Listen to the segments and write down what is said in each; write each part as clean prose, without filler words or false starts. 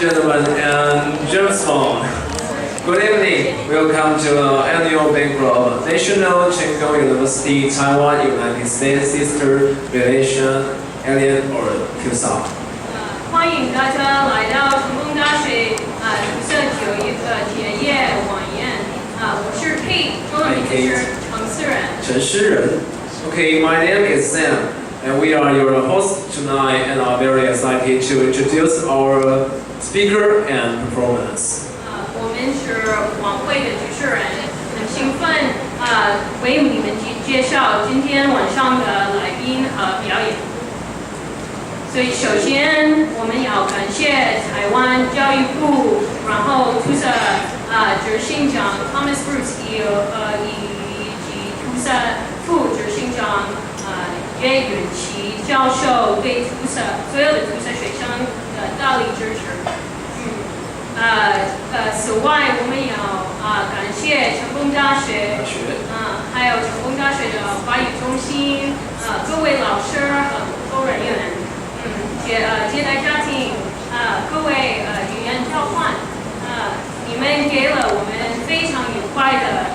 gentlemen, and gentlemen. Good evening. Welcome to the annual banquet of National Chengkong University Taiwan United States Sister Relation Alliance or TUSA. 欢迎大家来到成功大学TUSA 结业晚宴。我是 Kate， 中文名字是陈思仁。Okay, my name is Sam, and we are your hosts tonight, and are very excited to introduce our speaker and performance. 我们是晚会的主持人，很兴奋为你们介绍今天晚上的来宾和表演。所以首先我们要感谢台湾教育部，然后 TUSA 执行长 Thomas Bruce 以及 TUSA 副执行长叶允琪教授对 TUSA 所有的 TUSA 学生的大力支持。此外，我们要感谢成功大学，还有成功大学的华语中心，各位老师和工作人员，接待家庭，各位语言交换，你们给了我们非常愉快的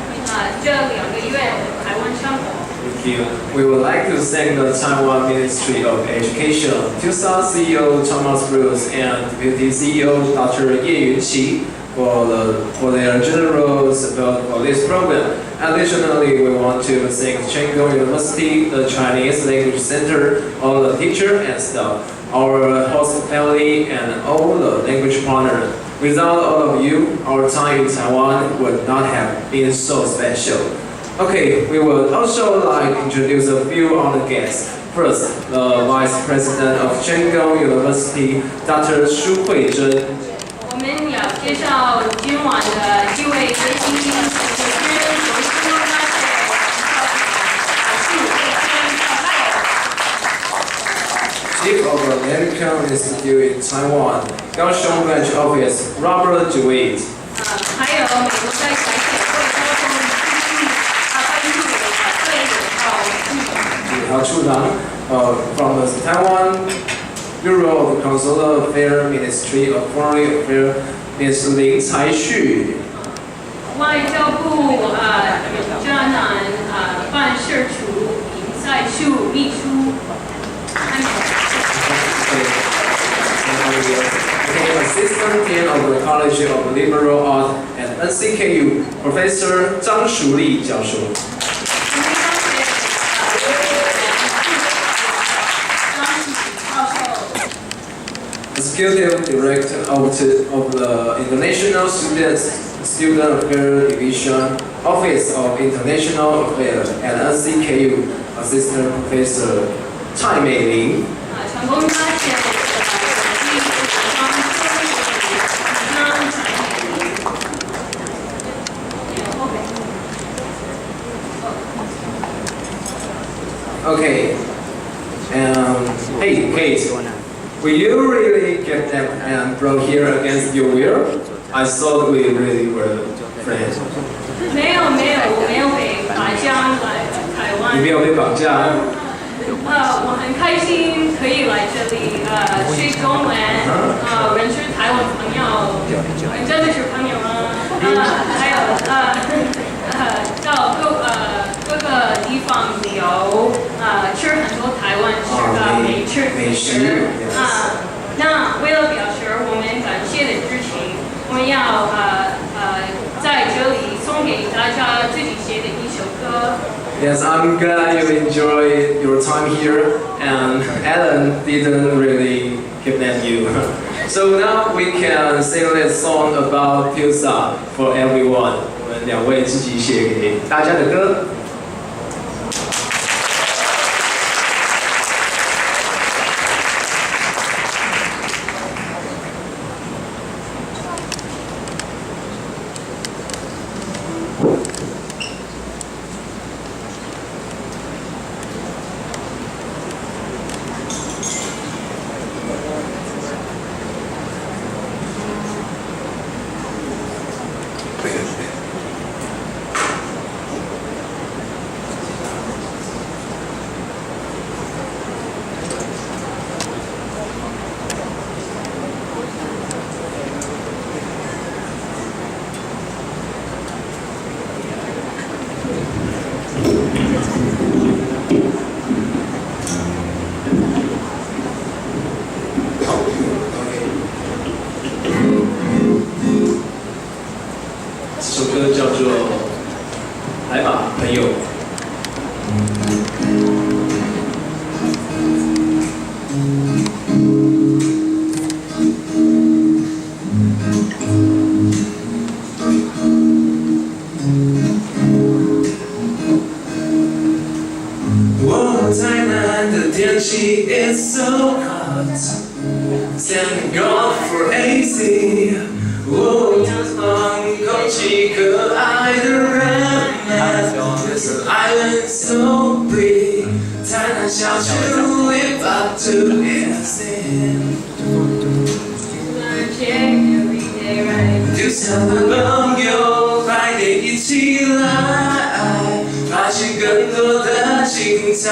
这2个月的台湾生活。Thank you. We would like to thank the Taiwan Ministry of Education, TUSA CEO Thomas Bruce, and Deputy CEO Dr. Ye Yunqi for their generous support for this program. Additionally, we want to thank Chengkong University, the Chinese Language Center, all the teachers and staff, our host family, and all the language partners. Without all of you, our time in Taiwan would not have been so special. Okay, we would also like to introduce a few other guests. First, the Vice President of Chengkong University, Dr. Shu Huizhen. 我们要介绍今晚的几位学习主持人，从成功大学Chief of the American Institute in Taiwan, Kaohsiung Branch Office, Robert Dewitt. 还有美国在台协会交通处长 from the Taiwan Bureau of Consular Affairs Ministry of Foreign Affairs, Ms. Lin Caixu. 外交部迦南办事处林赛树秘书。Assistant Dean of the College of Liberal Arts at NCKU, Professor 张淑丽教授。Executive Director of the International Student Affairs Division, Office of International Affairs at NCKU, Assistant Professor 蔡美玲。Okay, hey Kate, will you really get them and brought here against your will? I thought we really were friends. 没有，我没有被绑架来台湾。你没有被绑架？我很开心可以来这里学中文，认识台湾朋友，真的是朋友吗？还有到各个地方旅游，吃很多台湾美食。那为了表示我们感谢的之情，我们要在这里送给大家自己写的一首歌。Yes, I'm glad you enjoy your time here, and Alan didn't really kidnap you. So now we can sing this song about TUSA for everyone. 我们2位自己写给大家的歌。so hot. Thank God for AC. 我空气可爱的人们 This island so big 太难想去 live up to it. TUSA 的朋友，快点一起来，发现更多的精彩。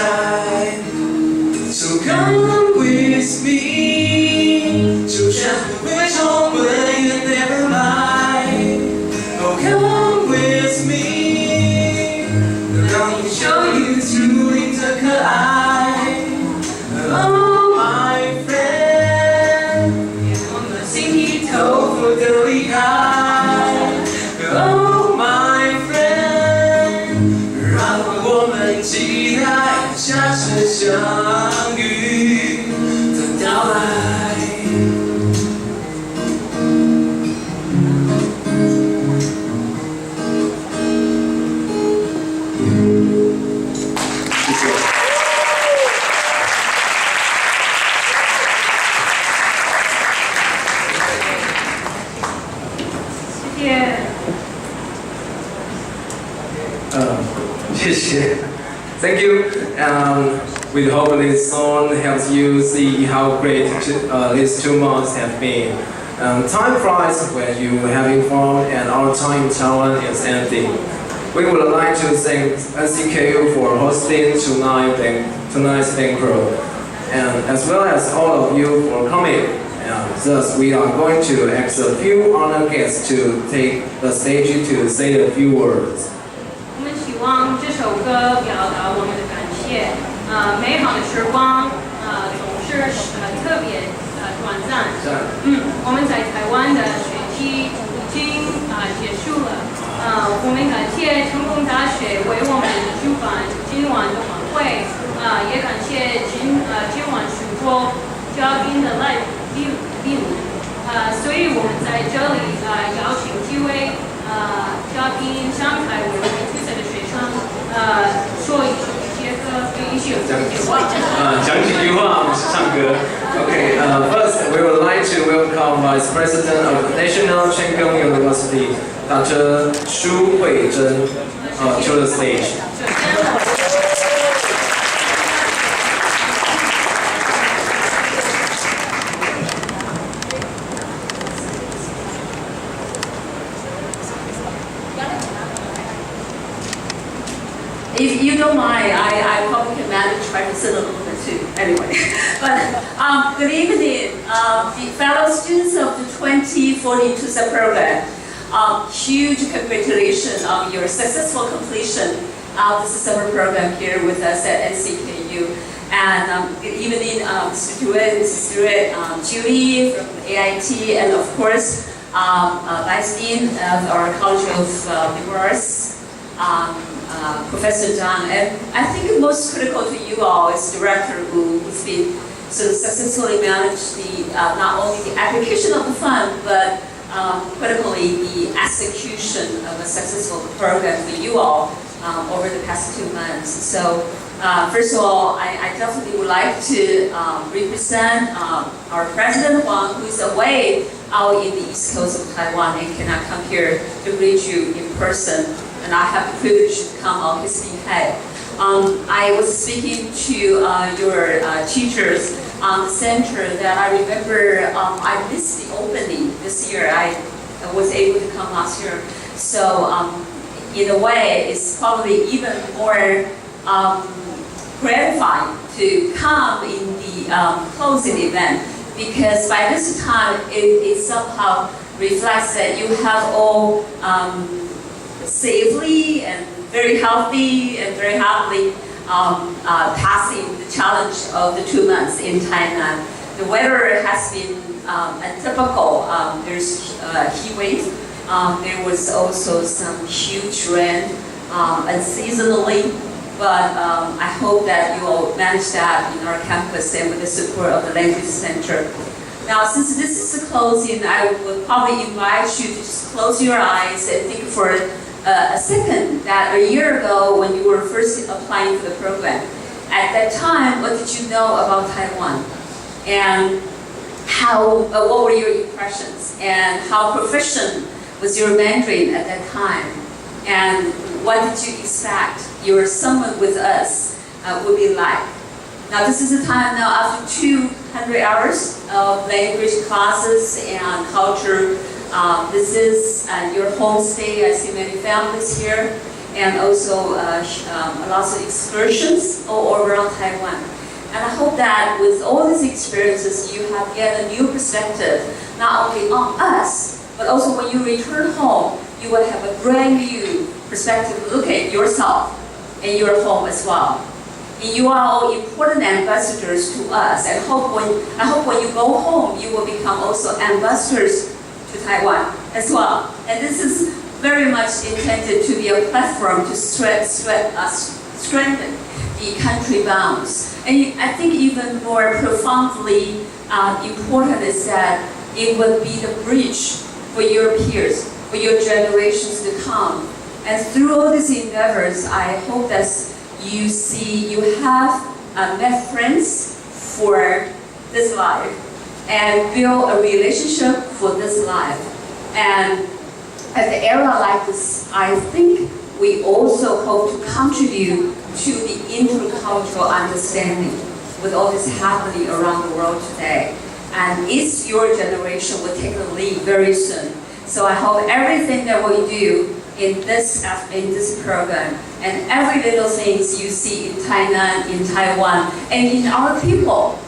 So come with me， 就算不会中文也 never mind。Oh come with me， 让我 show you truly 的可爱。Oh my friend， 我们心里头负的厉害。Oh my friend， 让我们期待下次相遇的到来。谢谢。谢谢。谢谢。Thank you. We hope this song helps you see how great these 2 months have been. Time flies when you're having fun, and our time in Taiwan is ending. We would like to thank SCKU for hosting tonight's banquet, and as well as all of you for coming. Thus, we are going to ask a few honored guests to take the stage to say a few words. 我们希望这首歌表达我们的感谢。美好的时光，总是特别短暂。我们在台湾的学期已经结束了。我们感谢成功大学为我们主办今晚的晚会，也感谢今晚许多嘉宾的莅临。所以我们在这里邀请几位嘉宾上台为我们TUSA的学生说一些歌，讲几句话，不是唱歌。Okay, first we would like to welcome Vice President of National Chengkong University, Dr. Shu Huizhen, to the stage. If you don't mind, I probably can manage if I can sit a little bit too. Anyway, but good evening, the fellow students of the 2014 TUSA program. Huge congratulations on your successful completion of this summer program here with us at NCKU. And good evening, Stuart, Julie from AIT, and of course, Vice Dean of our College of Divorce. Professor Zhang, and I think most critical to you all is Director Wu, who's been sort of successfully managed the not only the application of the fund, but critically the execution of a successful program for you all over the past 2 months. So first of all, I definitely would like to represent our President Wang, who is away out in the east coast of Taiwan and cannot come here to greet you in person. And I have the privilege to come on his behalf. I was speaking to your teachers on the center that I remember I missed the opening this year. I was able to come last year. So in a way, it's probably even more gratifying to come in the closing event, because by this time it somehow reflects that you have all safely and very healthy and very happily passing the challenge of the 2 months in Tainan. The weather has been atypical. There's heat wave. There was also some huge rain unseasonably, but I hope that you will manage that in our campus and with the support of the Language Center. Now, since this is the closing, I would probably invite you to just close your eyes and think for a second that a year ago when you were first applying for the program, at that time, what did you know about Taiwan? and what were your impressions, and how proficient was your Mandarin at that time, and what did you expect your summer with us would be like? Now this is the time now after 200 hours of language classes and culture. This is your homestay. I see many families here, and also lots of excursions all around Taiwan. And I hope that with all these experiences, you have get a new perspective, not only on us, but also when you return home, you will have a brand new perspective. Look at yourself and your home as well. And you are all important ambassadors to us. And I hope when you go home, you will become also ambassadors to Taiwan as well. And this is very much intended to be a platform to strengthen the country bounds. And I think even more profoundly important is that it would be the bridge for your peers, for your generations to come. And through all these endeavors, I hope that you have met friends for this life and build a relationship for this life. And at the era like this, I think we also hope to contribute to the intercultural understanding with all this happening around the world today. And it's your generation will take the lead very soon. So I hope everything that we do in this program and every little things you see in Tainan, in Taiwan, and in our people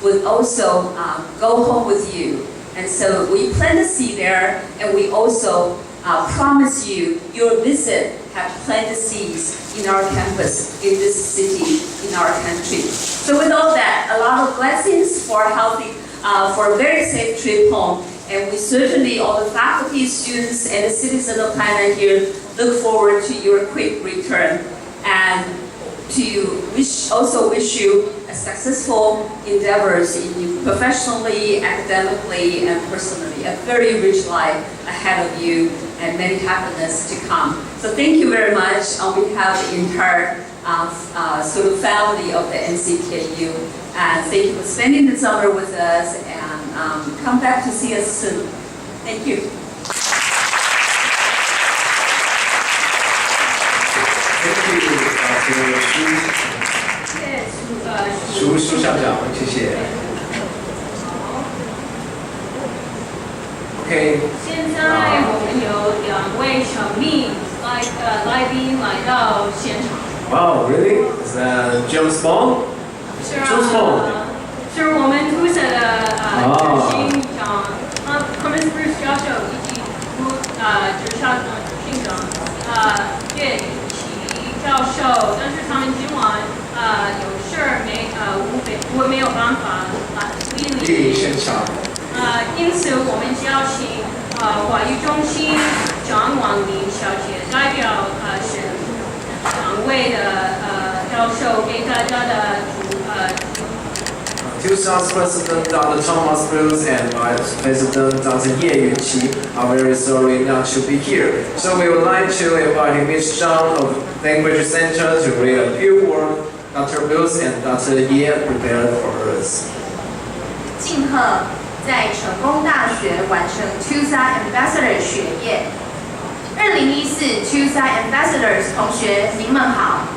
would also go home with you. And so we plant the seed there, and we also promise you your visit have planted seeds in our campus, in this city, in our country. So with all that, a lot of blessings for a very safe trip home. And we certainly, all the faculty, students, and the citizens of Tainan here look forward to your quick return. And also wish you a successful endeavors in professionally, academically, and personally. A very rich life ahead of you and many happiness to come. So thank you very much on behalf of the entire sort of family of the NCKU. And thank you for spending the summer with us, and come back to see us soon. Thank you. Thank you, 苏校长，谢谢。OK。现在我们有2位神秘来宾来到现场。Wow, really? Is that James Bond? 是啊。James Bond. 是我们TUSA的执行长，他们是 Bruce 教授以及执行长叶宇琪教授，但是他们今晚有事我没有办法莅临现场。因此我们邀请华语中心张婉玲小姐代表2位的教授给大家的TUSA's President Dr. Thomas Bruce and Vice President Dr. Ye Yunqi are very sorry not to be here. So we would like to invite Ms. Zhang of Language Center to read a few words Dr. Bruce and Dr. Ye prepared for us. 敬贺在成功大学完成 TUSA Ambassador 学业。2014 TUSA Ambassadors 同学，您们好！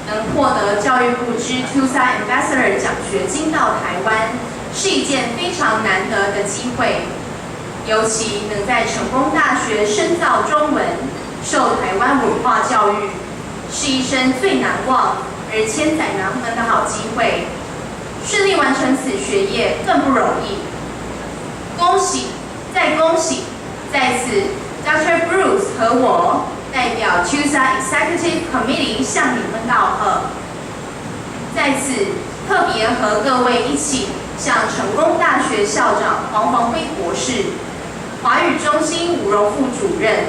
能获得教育部之 TUSA Ambassador 奖学金到台湾，是一件非常难得的机会。尤其能在成功大学深造中文，受台湾文化教育，是一生最难忘而千载难逢的好机会。顺利完成此学业更不容易。恭喜，再恭喜！在此 ，Dr. Bruce 和我代表 TUSA Executive Committee 向你们道贺。在此，特别和各位一起向成功大学校长黄宏辉博士、华语中心吴荣副主任、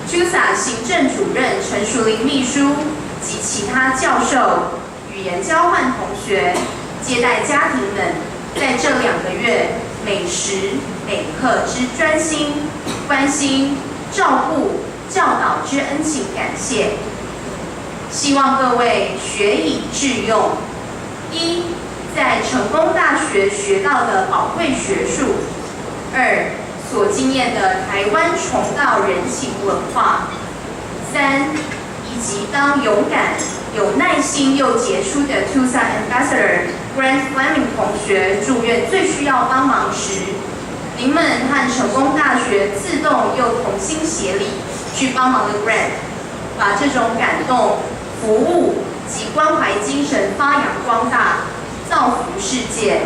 TUSA 行政主任陈淑玲秘书及其他教授、语言交换同学、接待家庭们，在这2个月每时每刻之专心、关心、照顾、教导之恩情感谢。希望各位学以致用。1. 在成功大学学到的宝贵学术；2、所经验的台湾重道人情文化；3、以及当勇敢、有耐心又杰出的 TUSA Ambassador Grant Fleming 同学住院最需要帮忙时，您们和成功大学自动又同心协力去帮忙的 Grant， 把这种感动、服务及关怀精神发扬光大，造福世界。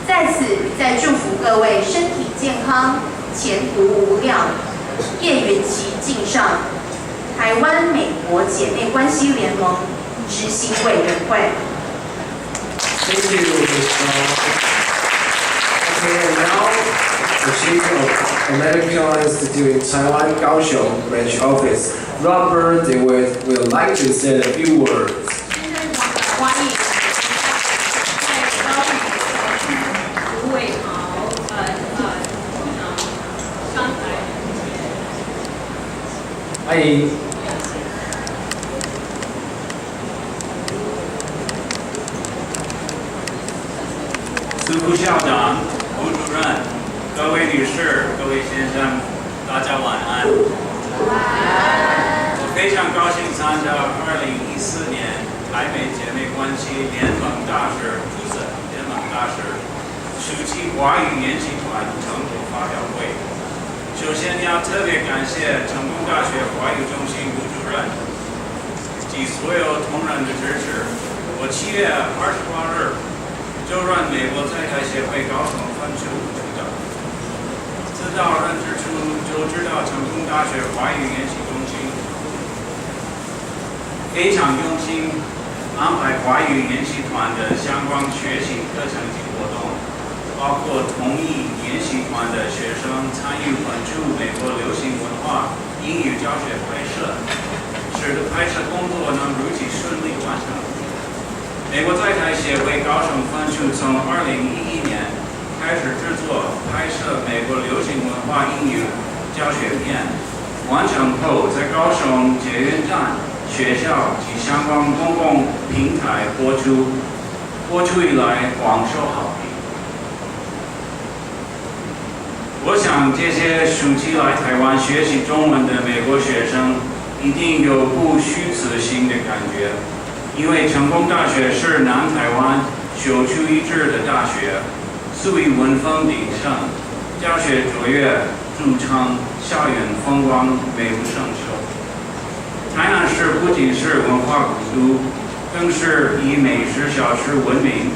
在此，再祝福各位身体健康，前途无量。叶元琪敬上，台湾美国姐妹关系联盟执行委员会。Thank you, Ms. Okay, and now the Chief of American Institute in Taiwan, Kaohsiung Branch Office, Robert DeWitt, would like to say a few words. 欢迎在高雄的吴伟豪部长上台。欢迎。苏副校长、吴主任、各位女士、各位先生，大家晚安。我非常高兴参加2014年台美姐妹关系联盟大使 TUSA 联盟大使暑期华语研习团成果发表会。首先要特别感谢成功大学华语中心吴主任及所有同仁的支持。我7月28日就任美国在台协会高雄分处处长，自到任之初就知道成功大学华语研习中心非常用心安排华语研习团的相关学习课程及活动，包括同意研习团的学生参与本处美国流行文化英语教学拍摄，使得拍摄工作能如期顺利完成。美国在台协会高雄分处从2011年开始制作拍摄美国流行文化英语教学片，完成后在高雄捷运站、学校及相关公共平台播出，播出以来广受好评。我想这些暑期来台湾学习中文的美国学生一定有不虚此行的感觉。因为成功大学是南台湾首屈一指的大学，素以文风鼎盛、教学卓越著称，校园风光美不胜收。台南市不仅是文化古都，更是以美食小吃闻名。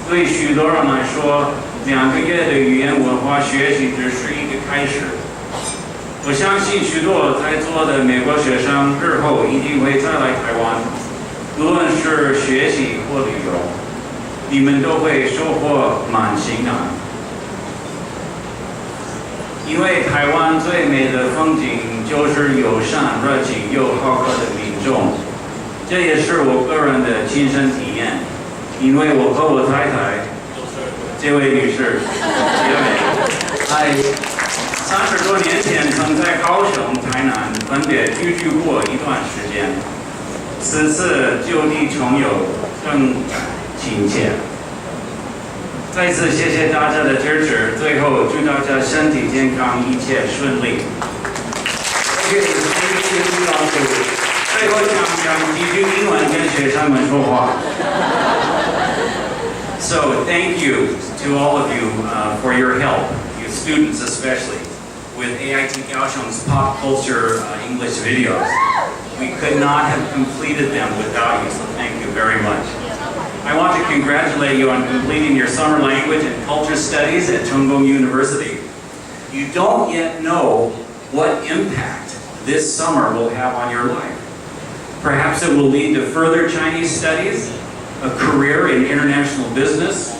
对许多人来说，2个月的语言文化学习只是一个开始。我相信许多在座的美国学生日后一定会再来台湾。无论是学习或旅游，你们都会收获满心的。因为台湾最美的风景就是友善、热情又好客的民众，这也是我个人的亲身体验。因为我和我太太都是这位女士，姐美，在30多年前曾在高雄、台南分别居住过一段时间。此次就地重游，更亲切。再次谢谢大家的支持，最后祝大家身体健康，一切顺利。最后讲几句英文跟学生们说话。So thank you to all of you for your help, you students especially, with AIT Kaohsiung's pop culture English videos. We could not have completed them without you, so thank you very much. I want to congratulate you on completing your summer language and culture studies at Chunggong University. You don't yet know what impact this summer will have on your life. Perhaps it will lead to further Chinese studies, a career in international business,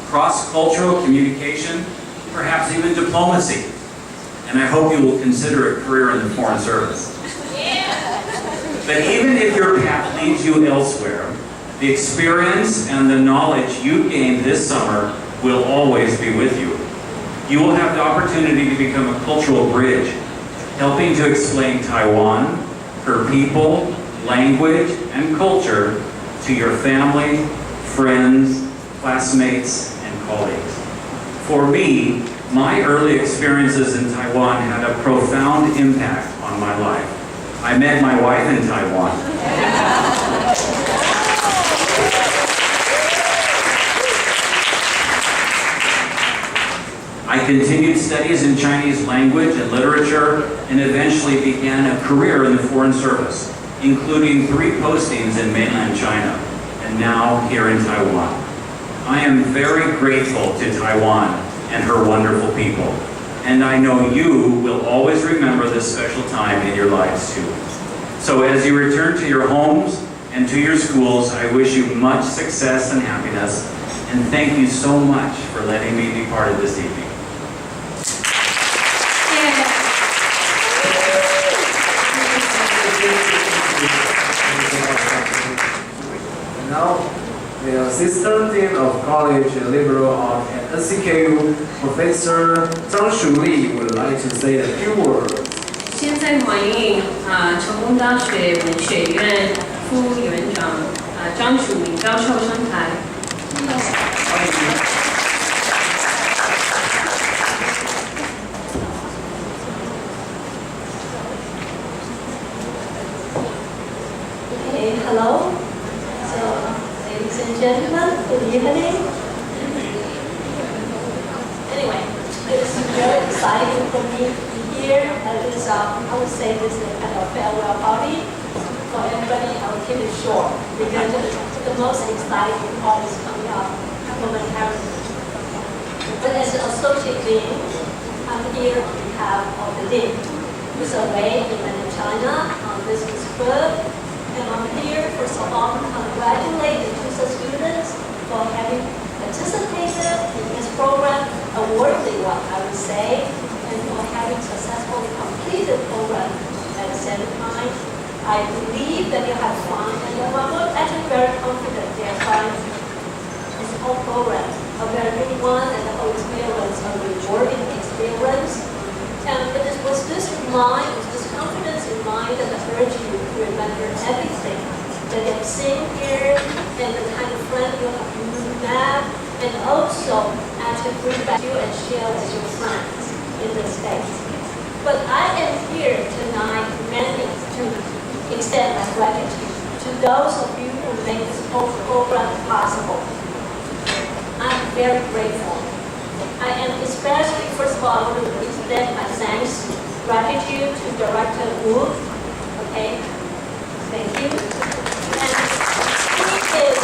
cross-cultural communication, perhaps even diplomacy. And I hope you will consider a career in the Foreign Service. But even if your path leads you elsewhere, the experience and the knowledge you gained this summer will always be with you. You will have the opportunity to become a cultural bridge, helping to explain Taiwan, her people, language, and culture to your family, friends, classmates, and colleagues. For me, my early experiences in Taiwan had a profound impact on my life. I met my wife in Taiwan. I continued studies in Chinese language and literature and eventually began a career in the Foreign Service, including 3 postings in mainland China and now here in Taiwan. I am very grateful to Taiwan and her wonderful people, and I know you will always remember this special time in your lives too. So as you return to your homes and to your schools, I wish you much success and happiness, and thank you so much for letting me be part of this evening. And now, the Assistant Dean of College Liberal Arts at SCKU, Professor Zhang Shuli, would like to say a few words. 现在欢迎成功大学文学院副院长张楚明教授上台。Okay, hello. So, ladies and gentlemen, good evening. Anyway, it's very exciting for me to be here at this, I would say this is kind of farewell party. For everybody, I will keep it short because the most exciting part is coming up momentarily. But as an associate dean, I'm here on behalf of the dean, who's away in mainland China on business trip. And I'm here, first of all, to congratulate the TUSA students for having participated in this program, a worthy one, I would say, and for having successfully completed the program at the same time. I believe that you have fun, and I'm actually very confident they are finding this whole program a very good one, and the whole experience a rewarding experience. And it is with this in mind, with this confidence in mind, that I urge you to remember everything that you've seen here and the kind of friend you have met, and also actually bring back you and share with your friends in the States. But I am here tonight mainly to extend my gratitude to those of you who make this whole program possible. I'm very grateful. I am especially, first of all, I want to extend my thanks, gratitude to Director Wu. Okay, thank you. And he is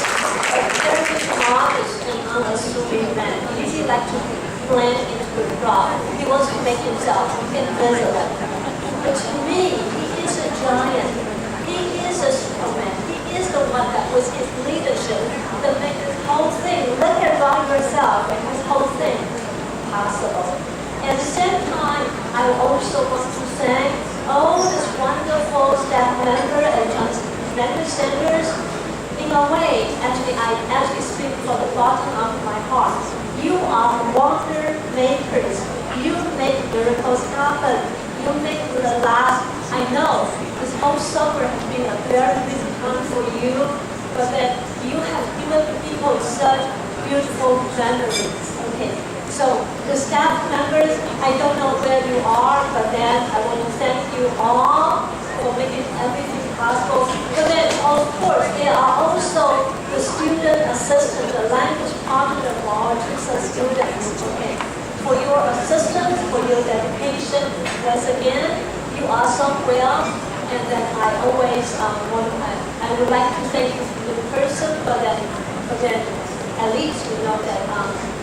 a very modest and unassuming man. He usually likes to blend into the crowd. He wants to make himself invisible. But to me, he is a giant. He is a superman. He is the one that was his leadership that made this whole thing. Look about yourself and this whole thing possible. At the same time, I also want to thank all this wonderful staff member and language centers. In a way, actually, I actually speak from the bottom of my heart. You are wonder makers. You make miracles happen. You make the last. I know this whole summer has been a very busy time for you, but that you have given people such beautiful memories. Okay. So the staff members, I don't know where you are, but then I want to thank you all for making everything possible. But then, of course, there are also the student assistant, the language partner for our TUSA students. Okay, for your assistance, for your dedication. Once again, you are so real, and then I always I would like to thank you in person, but then at least you know that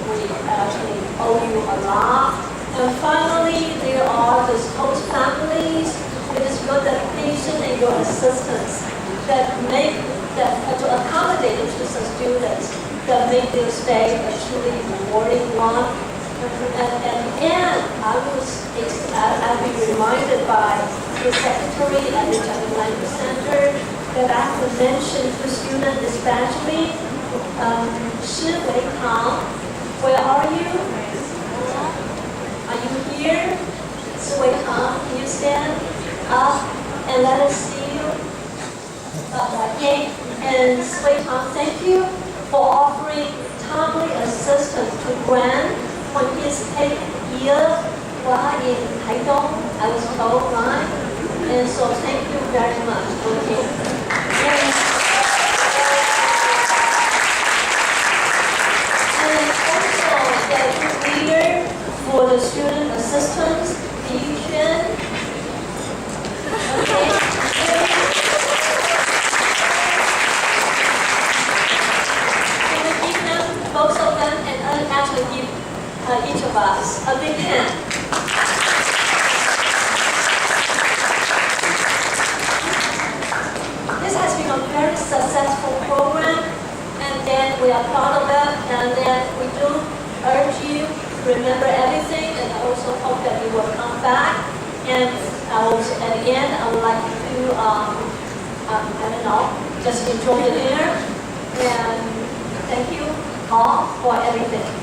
we actually owe you a lot. And finally, there are the host families. It is your dedication and your assistance that make that to accommodate the TUSA students that make their stay a truly rewarding one. And I've been reminded by the secretary at the Chinese Language Center that I have to mention to students especially. Shi Wei Tang, where are you? Are you here? Shi Wei Tang, can you stand up and let us see you? Okay, and Shi Wei Tang, thank you for offering timely assistance to Grant when his 8th year while in Taichung, I was told, right? And so thank you very much for him. And also the leader for the student assistance, Yuxuan. Okay. Can we give them, both of them, and actually give each of us a big hand. This has been a very successful program, and then we are proud of it, and then we do urge you to remember everything, and I also hope that you will come back. And at the end, I would like to, I don't know, just enjoy the dinner, and thank you all for everything.